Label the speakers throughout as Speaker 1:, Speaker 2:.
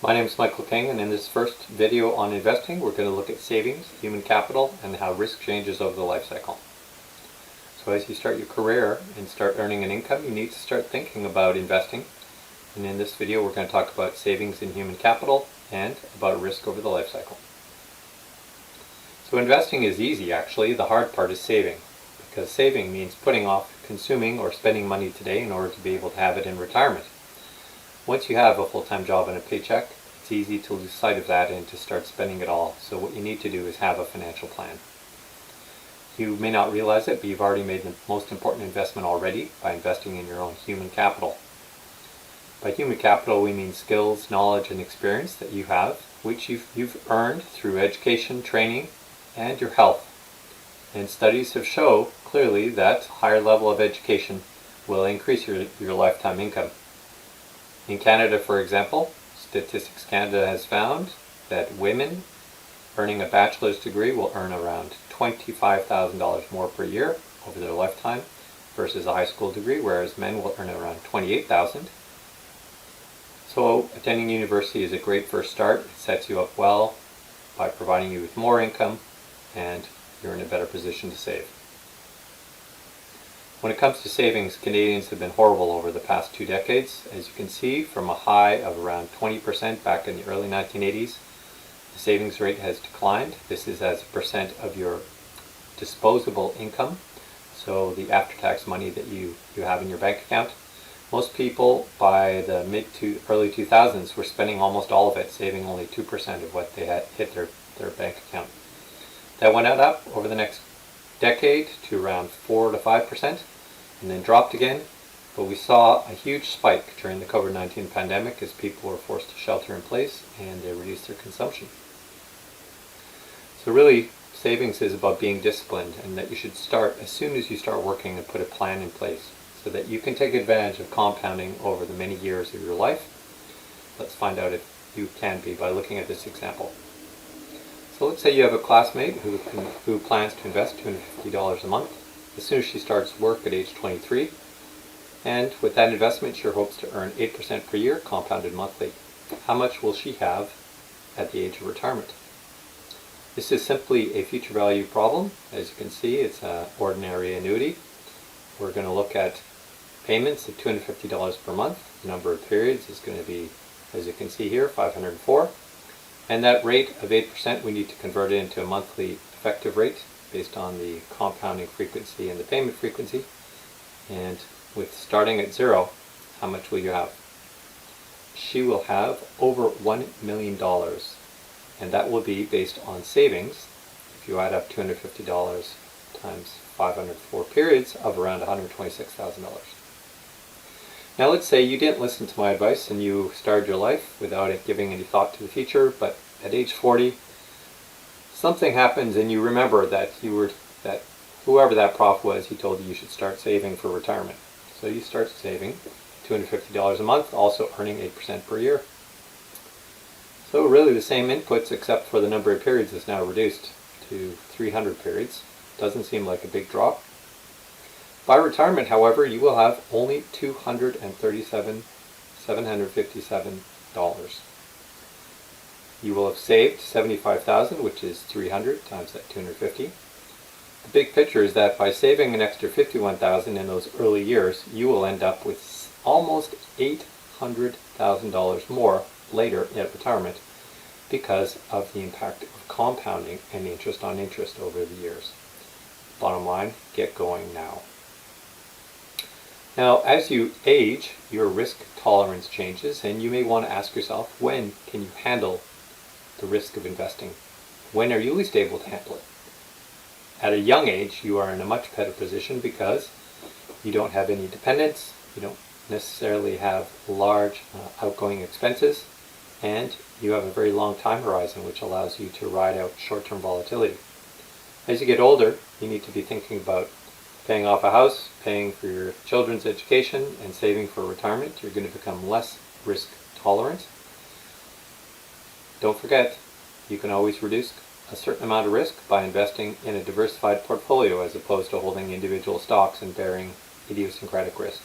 Speaker 1: My name is Michael King, and in this first video on investing, we're going to look at savings, human capital, and how risk changes over the life cycle. So as you start your career and start earning an income, you need to start thinking about investing. And in this video, we're going to talk about savings in human capital and about risk over the life cycle. So investing is easy, actually. The hard part is saving, because saving means putting off consuming or spending money today in order to be able to have it in retirement. Once you have a full-time job and a paycheck, it's easy to lose sight of that and to start spending it all. So what you need to do is have a financial plan. You may not realize it, but you've already made the most important investment already by investing in your own human capital. By human capital, we mean skills, knowledge, and experience that you have, which you've earned through education, training, and your health. And studies have shown clearly that higher level of education will increase your lifetime income. In Canada, for example, Statistics Canada has found that women earning a bachelor's degree will earn around $25,000 more per year over their lifetime versus a high school degree, whereas men will earn around $28,000. So attending university is a great first start. It sets you up well by providing you with more income, and you're in a better position to save. When it comes to savings, Canadians have been horrible over the past 2 decades. As you can see, from a high of around 20% back in the early 1980s, the savings rate has declined. This is as a percent of your disposable income, so the after-tax money that you have in your bank account. Most people by the mid to early 2000s were spending almost all of it, saving only 2% of what they had hit their bank account. That went up over the next decade to around 4 to 5%, and then dropped again. But we saw a huge spike during the COVID-19 pandemic as people were forced to shelter in place and they reduced their consumption. So really, savings is about being disciplined, and that you should start as soon as you start working and put a plan in place so that you can take advantage of compounding over the many years of your life. Let's find out if you can be by looking at this example. So let's say you have a classmate who plans to invest $250 a month as soon as she starts work at age 23. And with that investment, she hopes to earn 8% per year, compounded monthly. How much will she have at the age of retirement? This is simply a future value problem. As you can see, it's an ordinary annuity. We're going to look at payments of $250 per month. The number of periods is going to be, as you can see here, 504. And that rate of 8%, we need to convert it into a monthly effective rate based on the compounding frequency and the payment frequency. And with starting at 0, how much will you have? She will have over $1 million. And that will be based on savings. If you add up $250 times 504 periods of around $126,000. Now let's say you didn't listen to my advice and you started your life without it giving any thought to the future, but at age 40, something happens and you remember that whoever that prof was, he told you should start saving for retirement. So you start saving $250 a month, also earning 8% per year. So really the same inputs, except for the number of periods is now reduced to 300 periods. Doesn't seem like a big drop. By retirement, however, you will have only $237,757. You will have saved $75,000, which is 300 times that 250. The big picture is that by saving an extra $51,000 in those early years, you will end up with almost $800,000 more later at retirement because of the impact of compounding and interest on interest over the years. Bottom line, get going now. Now, as you age, your risk tolerance changes, and you may want to ask yourself, when can you handle the risk of investing? When are you least able to handle it? At a young age, you are in a much better position because you don't have any dependents, you don't necessarily have large outgoing expenses, and you have a very long time horizon, which allows you to ride out short-term volatility. As you get older, you need to be thinking about paying off a house, paying for your children's education, and saving for retirement. You're going to become less risk tolerant. Don't forget, you can always reduce a certain amount of risk by investing in a diversified portfolio as opposed to holding individual stocks and bearing idiosyncratic risk.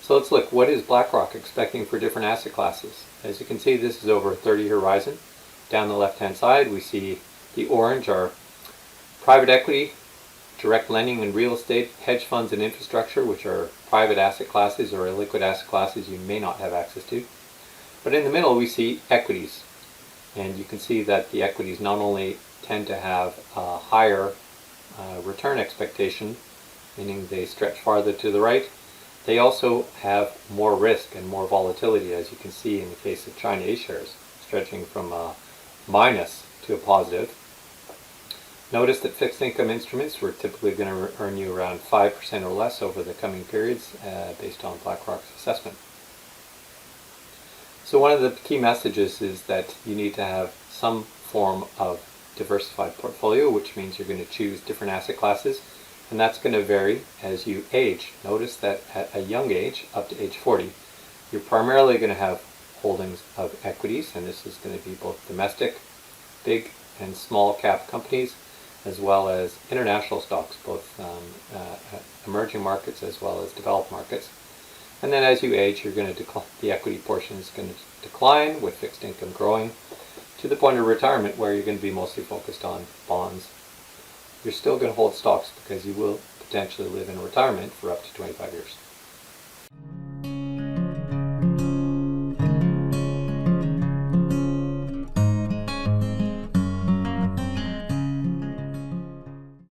Speaker 1: So let's look, what is BlackRock expecting for different asset classes? As you can see, this is over a 30-year horizon. Down the left-hand side, we see the orange are private equity, direct lending and real estate, hedge funds and infrastructure, which are private asset classes or illiquid asset classes you may not have access to. But in the middle, we see equities. And you can see that the equities not only tend to have a higher return expectation, meaning they stretch farther to the right, they also have more risk and more volatility, as you can see in the case of China A shares, stretching from a minus to a positive. Notice that fixed income instruments were typically going to earn you around 5% or less over the coming periods based on BlackRock's assessment. So one of the key messages is that you need to have some form of diversified portfolio, which means you're going to choose different asset classes, and that's going to vary as you age. Notice that at a young age, up to age 40, you're primarily going to have holdings of equities, and this is going to be both domestic, big and small cap companies, as well as international stocks, both emerging markets as well as developed markets. And then as you age, you're going to the equity portion is going to decline, with fixed income growing to the point of retirement where you're going to be mostly focused on bonds. You're still going to hold stocks because you will potentially live in retirement for up to 25 years.